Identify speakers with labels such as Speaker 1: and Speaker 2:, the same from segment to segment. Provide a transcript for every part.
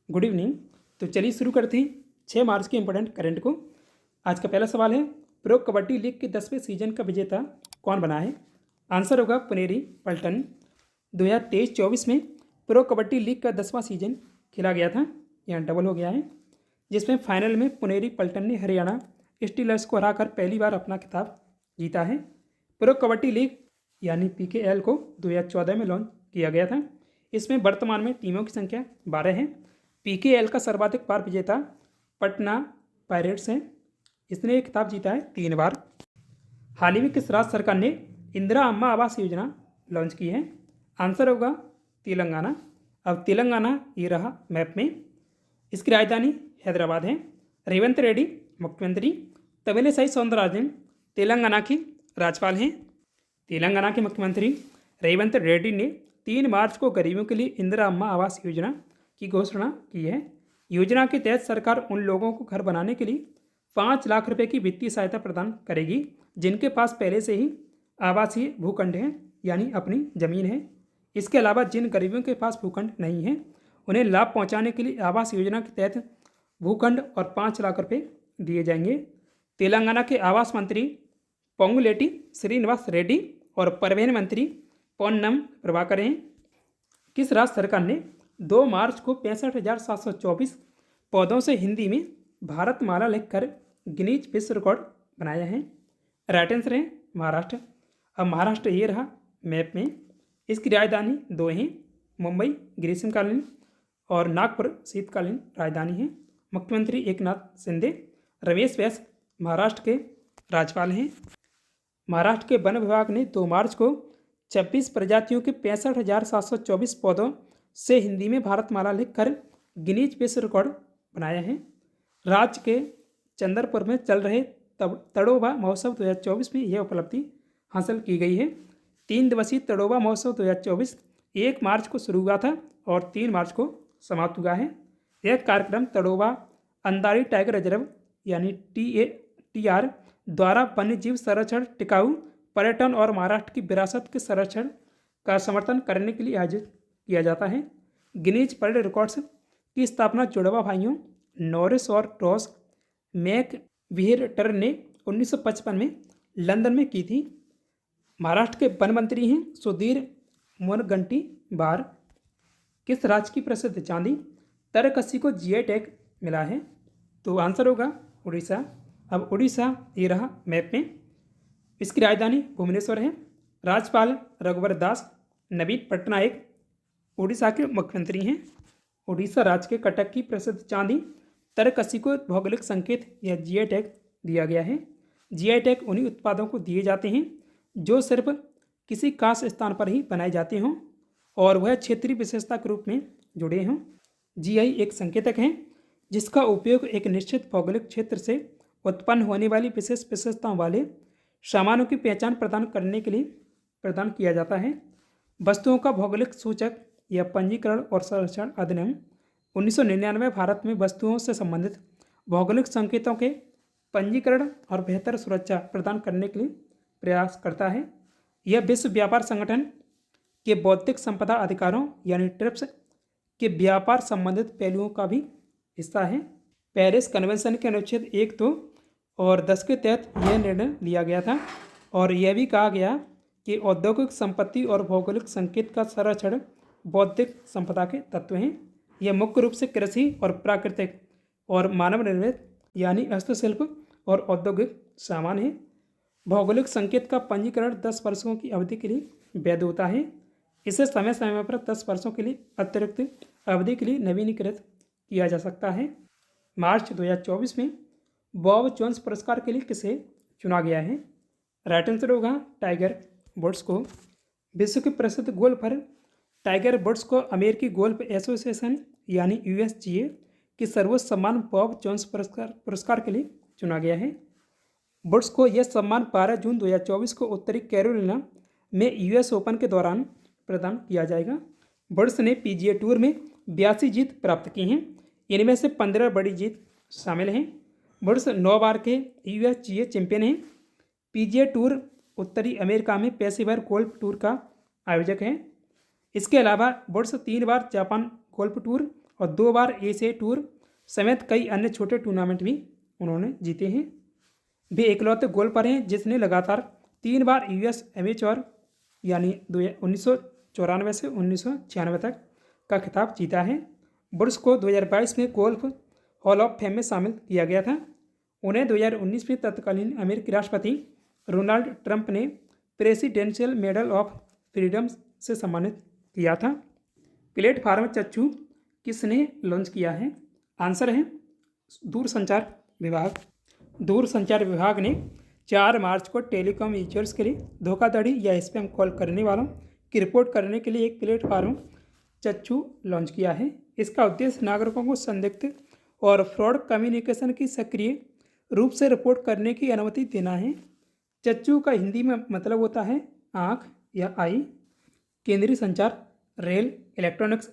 Speaker 1: Good evening. तो चलिए शुरू करते हैं 6 मार्च के इंपॉर्टेंट करंट को। आज का पहला सवाल है, प्रो कबड्डी लीग के 10वें सीजन का विजेता कौन बना है? आंसर होगा पुनेरी पल्टन। 2023-24 में प्रो कबड्डी लीग का 10वां सीजन खेला गया था, यहाँ डबल हो गया है, जिसमें फाइनल में पुनेरी पल्टन ने हरियाणा स्टीलर्स को हराकर पहली बार अपना खिताब जीता है। प्रो कबड्डी लीग यानी PKL को 2014 में लॉन्च किया गया था। इसमें वर्तमान में टीमों की संख्या 12 है। PKL का सर्वाधिक बार विजेता पटना पायरेट्स है, इसने ये खिताब जीता है 3 बार। हाल ही में किस राज्य सरकार ने इंदिरा अम्मा आवास योजना लॉन्च की है? आंसर होगा तेलंगाना। अब तेलंगाना ये रहा मैप में, इसकी राजधानी हैदराबाद है। रेवंत रेड्डी मुख्यमंत्री, तमिलिसाई सौंदरराजन तेलंगाना के राज्यपाल हैं। तेलंगाना के मुख्यमंत्री रेवंत रेड्डी ने 3 मार्च को गरीबों के लिए इंदिरा अम्मा आवास योजना की घोषणा की है। योजना के तहत सरकार उन लोगों को घर बनाने के लिए 5 लाख रुपए की वित्तीय सहायता प्रदान करेगी जिनके पास पहले से ही आवासीय भूखंड है, यानी अपनी ज़मीन है। इसके अलावा जिन गरीबों के पास भूखंड नहीं है उन्हें लाभ पहुंचाने के लिए आवास योजना के तहत भूखंड और 5 लाख रुपए दिए जाएंगे। तेलंगाना के आवास मंत्री पोंगुलेटी श्रीनिवास रेड्डी और परिवहन मंत्री पोन्नम प्रभाकर हैं। किस राज्य सरकार ने 2 मार्च को 65,724 पौधों से हिंदी में भारतमाला लिखकर गिनीज विश्व रिकॉर्ड बनाया है? राइट आंसर है महाराष्ट्र। अब महाराष्ट्र ये रहा मैप में, इसकी राजधानी 2 हैं, मुंबई ग्रीष्मकालीन और नागपुर शीतकालीन राजधानी है। मुख्यमंत्री एकनाथ शिंदे। रमेश बैस महाराष्ट्र के राज्यपाल हैं। महाराष्ट्र के वन विभाग ने 2 मार्च को 26 प्रजातियों के 65,724 पौधों से हिंदी में भारतमाला लिखकर गिनीज विश्व रिकॉर्ड बनाया है। राज्य के चंदरपुर में चल रहे तड़ोबा महोत्सव 2024 में यह उपलब्धि हासिल की गई है। 3 दिवसीय तड़ोबा महोत्सव 2024 1 मार्च को शुरू हुआ था और 3 मार्च को समाप्त हुआ है। यह कार्यक्रम तड़ोबा अंदारी टाइगर रिजर्व यानी TAR द्वारा वन्यजीव संरक्षण, टिकाऊ पर्यटन और महाराष्ट्र की विरासत के संरक्षण का समर्थन करने के लिए आयोजित किया जाता है। गिनीज वर्ल्ड रिकॉर्ड्स की स्थापना जुड़वा भाइयों नॉरिस और रॉस मैकव्हिटर ने 1955 में लंदन में की थी। महाराष्ट्र के वन मंत्री हैं सुधीर मुनगंटीवार। किस राज्य की प्रसिद्ध चांदी तरकसी को GI टैग मिला है? तो आंसर होगा उड़ीसा। अब उड़ीसा ये रहा मैप में, इसकी राजधानी भुवनेश्वर है। राज्यपाल रघुवर दास। नवीन पटनायक उड़ीसा के मुख्यमंत्री हैं। उड़ीसा राज्य के कटक की प्रसिद्ध चांदी तरकसी को भौगोलिक संकेत या GI टैग दिया गया है। GI टैग उन्हीं उत्पादों को दिए जाते हैं जो सिर्फ किसी खास स्थान पर ही बनाए जाते हों और वह क्षेत्रीय विशेषता के रूप में जुड़े हों। GI एक संकेतक है जिसका उपयोग एक निश्चित भौगोलिक क्षेत्र से उत्पन्न होने वाली विशेष विशेषताओं वाले सामानों की पहचान प्रदान करने के लिए प्रदान किया जाता है। वस्तुओं का भौगोलिक सूचक या पंजीकरण और संरक्षण अधिनियम 1999 भारत में वस्तुओं से संबंधित भौगोलिक संकेतों के पंजीकरण और बेहतर सुरक्षा प्रदान करने के लिए प्रयास करता है। यह विश्व व्यापार संगठन के बौद्धिक संपदा अधिकारों यानी ट्रिप्स के व्यापार संबंधित पहलुओं का भी हिस्सा है। पेरिस कन्वेंशन के अनुच्छेद 1, 2 और 10 के तहत यह निर्णय लिया गया था और यह भी कहा गया कि औद्योगिक संपत्ति और भौगोलिक संकेत का संरक्षण बौद्धिक संपदा के तत्व हैं। यह मुख्य रूप से कृषि और प्राकृतिक और मानव निर्मित यानी हस्तशिल्प और औद्योगिक सामान है। भौगोलिक संकेत का पंजीकरण 10 वर्षों की अवधि के लिए वैध होता है। इसे समय समय पर 10 वर्षों के लिए अतिरिक्त अवधि के लिए नवीनीकृत किया जा सकता है। मार्च 2024 में बॉब जोन्स पुरस्कार के लिए किसे चुना गया है? राइट आंसर होगा टाइगर वुड्स को। विश्व के प्रसिद्ध गोल्फर टाइगर वुड्स को अमेरिकी गोल्फ एसोसिएशन यानी USGA की सर्वोच्च सम्मान बॉब जोन्स पुरस्कार के लिए चुना गया है। वुड्स को यह सम्मान 12 जून 2024 को उत्तरी कैरोलिना में US ओपन के दौरान प्रदान किया जाएगा। वुड्स ने PGA टूर में 82 जीत प्राप्त की हैं, इनमें से 15 बड़ी जीत शामिल हैं। वुड्स 9 बार के USGA चैंपियन हैं। PGA टूर उत्तरी अमेरिका में पेशेवर गोल्फ टूर का आयोजक है। इसके अलावा वुड्स 3 बार जापान गोल्फ टूर और 2 बार एशियाई टूर समेत कई अन्य छोटे टूर्नामेंट भी उन्होंने जीते हैं। वे इकलौते गोल्फर हैं जिसने लगातार 3 बार यूएस एमेच्योर यानी 1994 से 1996 तक का खिताब जीता है। बुश को 2022 में गोल्फ हॉल ऑफ फेम में शामिल किया गया था। उन्हें 2019 में तत्कालीन अमेरिकी राष्ट्रपति डोनाल्ड ट्रंप ने प्रेसिडेंशियल मेडल ऑफ फ्रीडम से सम्मानित किया था। प्लेटफार्म चच्चू किसने लॉन्च किया है? आंसर है दूरसंचार विभाग। दूरसंचार विभाग ने 4 मार्च को टेलीकॉम यूजर्स के लिए धोखाधड़ी या स्पैम कॉल करने वालों की रिपोर्ट करने के लिए एक प्लेटफार्म चच्चू लॉन्च किया है। इसका उद्देश्य नागरिकों को संदिग्ध और फ्रॉड कम्युनिकेशन की सक्रिय रूप से रिपोर्ट करने की अनुमति देना है। चच्चू का हिंदी में मतलब होता है आँख या आई। केंद्रीय संचार, रेल, इलेक्ट्रॉनिक्स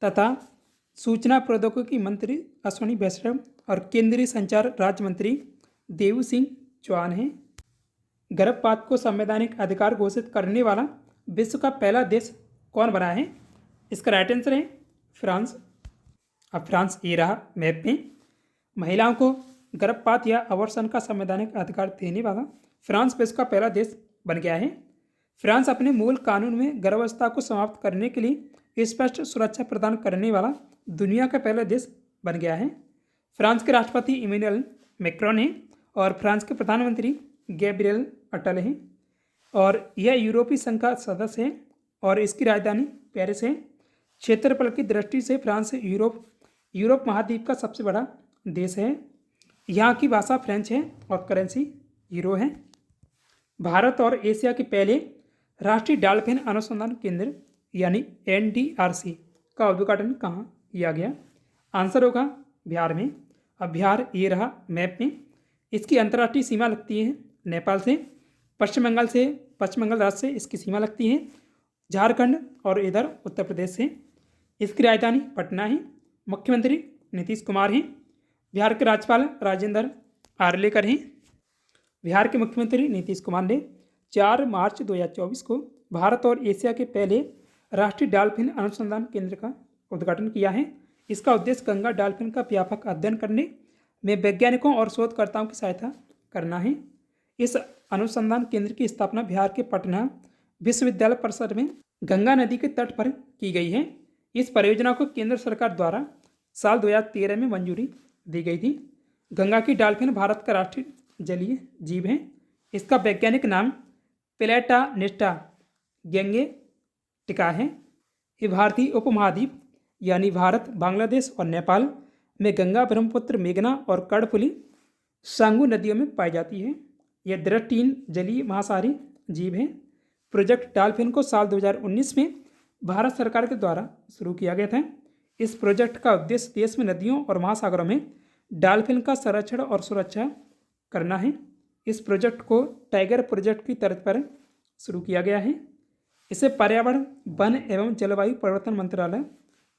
Speaker 1: तथा सूचना प्रौद्योगिकी मंत्री अश्विनी वैष्णव और केंद्रीय संचार राज्य मंत्री देव सिंह चौहान हैं। गर्भपात को संवैधानिक अधिकार घोषित करने वाला विश्व का पहला देश कौन बना है? इसका राइट आंसर है फ्रांस। अब फ्रांस ये रहा मैप में। महिलाओं को गर्भपात या अबॉर्शन का संवैधानिक अधिकार देने वाला फ्रांस विश्व का पहला देश बन गया है। फ्रांस अपने मूल कानून में गर्भावस्था को समाप्त करने के लिए स्पष्ट सुरक्षा प्रदान करने वाला दुनिया का पहला देश बन गया है। फ्रांस के राष्ट्रपति इमैनुअल मैक्रोन हैं और फ्रांस के प्रधानमंत्री गैब्रियल अटल हैं और यह यूरोपीय संघ का सदस्य है और इसकी राजधानी पेरिस है। क्षेत्रफल की दृष्टि से फ्रांस यूरोप महाद्वीप का सबसे बड़ा देश है। यहाँ की भाषा फ्रेंच है और करेंसी यूरो है। भारत और एशिया के पहले राष्ट्रीय डॉल्फिन अनुसंधान केंद्र यानी NDRC का उद्घाटन कहाँ किया गया? आंसर होगा बिहार में। अब बिहार ये रहा मैप में। इसकी अंतर्राष्ट्रीय सीमा लगती है नेपाल से, पश्चिम बंगाल राज्य से इसकी सीमा लगती है, झारखंड और इधर उत्तर प्रदेश से। इसकी राजधानी पटना है। मुख्यमंत्री नीतीश कुमार हैं। बिहार के राज्यपाल राजेंद्र आर्लेकर हैं। बिहार के मुख्यमंत्री नीतीश कुमार ने 4 मार्च 2024 को भारत और एशिया के पहले राष्ट्रीय डॉल्फिन अनुसंधान केंद्र का उद्घाटन किया है। इसका उद्देश्य गंगा डॉल्फिन का व्यापक अध्ययन करने में वैज्ञानिकों और शोधकर्ताओं की सहायता करना है। इस अनुसंधान केंद्र की स्थापना बिहार के पटना विश्वविद्यालय परिसर में गंगा नदी के तट पर की गई है। इस परियोजना को केंद्र सरकार द्वारा साल 2013 में मंजूरी दी गई थी। गंगा की डॉल्फिन भारत का राष्ट्रीय जलीय जीव है। इसका वैज्ञानिक नाम प्लेटानिस्टा गैंगेटिका है। ये भारतीय उपमहाद्वीप यानी भारत, बांग्लादेश और नेपाल में गंगा, ब्रह्मपुत्र, मेघना और कर्णफुली सांगू नदियों में पाई जाती है। यह दृढ़ जलीय मांसाहारी जीव है। प्रोजेक्ट डॉल्फिन को साल 2019 में भारत सरकार के द्वारा शुरू किया गया था। इस प्रोजेक्ट का उद्देश्य देश में नदियों और महासागरों में डॉल्फिन का संरक्षण और सुरक्षा करना है। इस प्रोजेक्ट को टाइगर प्रोजेक्ट की तर्ज पर शुरू किया गया है। इसे पर्यावरण, वन एवं जलवायु परिवर्तन मंत्रालय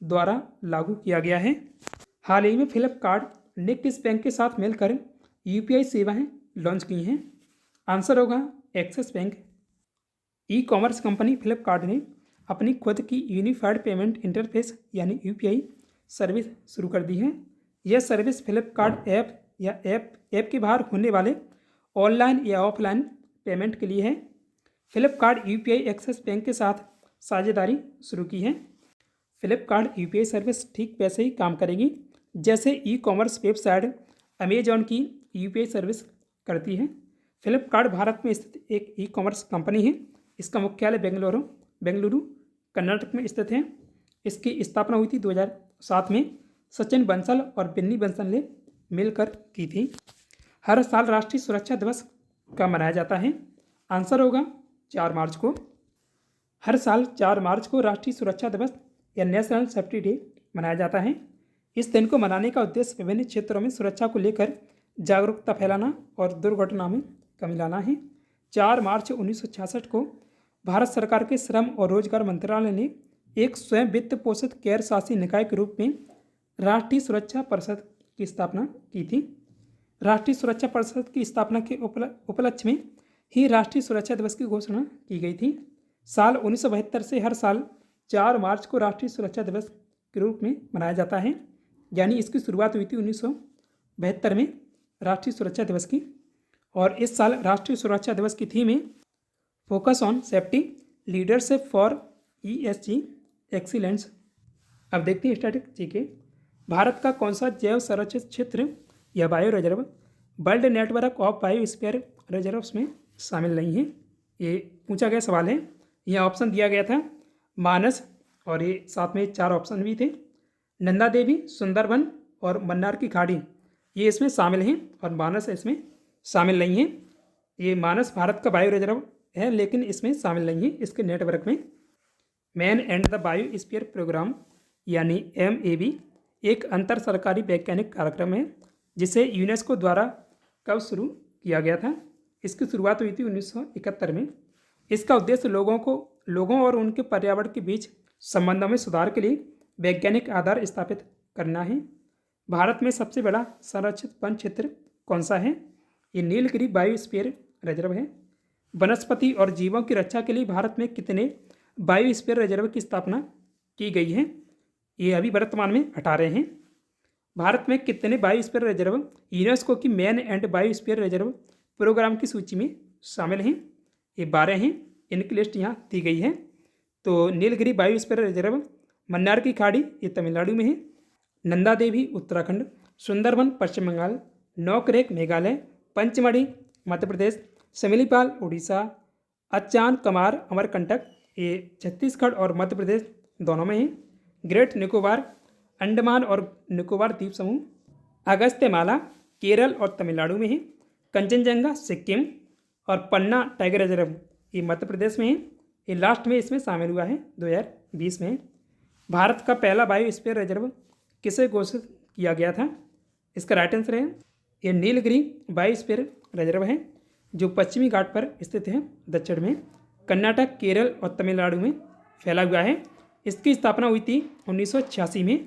Speaker 1: द्वारा लागू किया गया है। हाल ही में फ्लिपकार्ट ने किस बैंक के साथ मिलकर UPI सेवाएं लॉन्च की हैं? आंसर होगा Axis bank. E-commerce company Flipkart ने अपनी खुद की यूनिफाइड पेमेंट इंटरफेस यानी UPI सर्विस शुरू कर दी है। यह सर्विस फ्लिपकार्ट ऐप या ऐप के बाहर होने वाले ऑनलाइन या ऑफलाइन पेमेंट के लिए है। फ्लिपकार्ट UPI एक्सिस बैंक के साथ साझेदारी शुरू की है। फ्लिपकार्ट UPI सर्विस ठीक वैसे ही काम करेगी जैसे ई-कॉमर्स वेबसाइट अमेजॉन की UPI सर्विस करती है। फ्लिपकार्ट भारत में स्थित एक ई-कॉमर्स कंपनी है। इसका मुख्यालय बेंगलुरु कर्नाटक में स्थित है। इसकी स्थापना हुई थी 2007 में। सचिन बंसल और बिन्नी बंसल ने मिलकर की थी। हर साल राष्ट्रीय सुरक्षा दिवस कब मनाया जाता है? आंसर होगा 4 मार्च को। हर साल 4 मार्च को राष्ट्रीय सुरक्षा दिवस या नेशनल सेफ्टी डे मनाया जाता है। इस दिन को मनाने का उद्देश्य विभिन्न क्षेत्रों में सुरक्षा को लेकर जागरूकता फैलाना और दुर्घटना में कमी लाना है। 4 मार्च 1966 को भारत सरकार के श्रम और रोजगार मंत्रालय ने एक स्वयं वित्त पोषित गैर शासी निकाय के रूप में राष्ट्रीय सुरक्षा परिषद की स्थापना की थी। राष्ट्रीय सुरक्षा परिषद की स्थापना के उपलक्ष्य में ही राष्ट्रीय सुरक्षा दिवस की घोषणा की गई थी। साल 1972 से हर साल 4 मार्च को राष्ट्रीय सुरक्षा दिवस के रूप में मनाया जाता है, यानी इसकी शुरुआत हुई थी 1972 में राष्ट्रीय सुरक्षा दिवस की। और इस साल राष्ट्रीय सुरक्षा दिवस की थीम है focus on safety leadership for ESG excellence. अब देखते हैं स्टैटिक जीके। भारत का कौन सा जैव संरक्षित क्षेत्र या bio reserve world network of biosphere reserves में शामिल नहीं है? ये पूछा गया सवाल है। यह ऑप्शन दिया गया था मानस, और ये साथ में 4 ऑप्शन भी थे, नंदा देवी, सुंदरबन और मन्नार की खाड़ी, ये इसमें शामिल हैं और मानस इसमें शामिल नहीं है। ये मानस भारत का बायो रिजर्व है लेकिन इसमें शामिल नहीं है इसके नेटवर्क में। Man and the biosphere programme यानी MAB एक अंतर सरकारी वैज्ञानिक कार्यक्रम है जिसे यूनेस्को द्वारा कब शुरू किया गया था? इसकी शुरुआत हुई थी 1971 में। इसका उद्देश्य लोगों और उनके पर्यावरण के बीच संबंधों में सुधार के लिए वैज्ञानिक आधार स्थापित करना है। भारत में सबसे बड़ा संरक्षित वन क्षेत्र कौन सा है? ये नीलगिरी बायोस्फीयर रिजर्व है। वनस्पति और जीवों की रक्षा के लिए भारत में कितने बायोस्फीयर रिजर्व की स्थापना की गई है? ये अभी वर्तमान में 18 हैं। भारत में कितने बायोस्फीयर रिजर्व यूनेस्को की man and biosphere reserve programme की सूची में शामिल हैं? ये 12 हैं। इनकी लिस्ट यहाँ दी गई है। तो नीलगिरी बायोस्फीयर रिजर्व, मन्नार की खाड़ी ये तमिलनाडु में है, नंदा देवी उत्तराखंड, सुंदरबन पश्चिम बंगाल, नौकरेक मेघालय, पंचमढ़ी मध्य प्रदेश, सिमिलीपाल उड़ीसा, अचान कमार अमरकंटक ये छत्तीसगढ़ और मध्य प्रदेश दोनों में है, ग्रेट निकोबार अंडमान और निकोबार द्वीप समूह, अगस्त्यमाला केरल और तमिलनाडु में है, कंचनजंगा सिक्किम और पन्ना टाइगर रिजर्व ये मध्य प्रदेश में है। ये लास्ट में इसमें शामिल हुआ है 2020 में। भारत का पहला बायोस्फीयर रिजर्व किसे घोषित किया गया था? इसका राइट आंसर है ये नीलगिरी बायोस्फीयर रिजर्व है जो पश्चिमी घाट पर स्थित है, दक्षिण में कर्नाटक, केरल और तमिलनाडु में फैला हुआ है। इसकी स्थापना हुई थी 1986 में।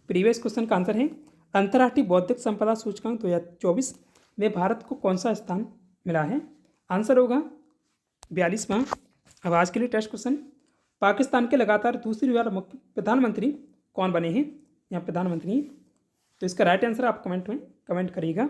Speaker 1: प्रीवियस क्वेश्चन का आंसर है अंतर्राष्ट्रीय बौद्धिक संपदा सूचकांक 2024 में भारत को कौन सा स्थान मिला है? आंसर होगा 42वां। अब आज के लिए टेस्ट क्वेश्चन, पाकिस्तान के लगातार दूसरी बार मुख्य प्रधानमंत्री कौन बने हैं? यहाँ प्रधानमंत्री, तो इसका राइट आंसर आप कमेंट में कमेंट करिएगा।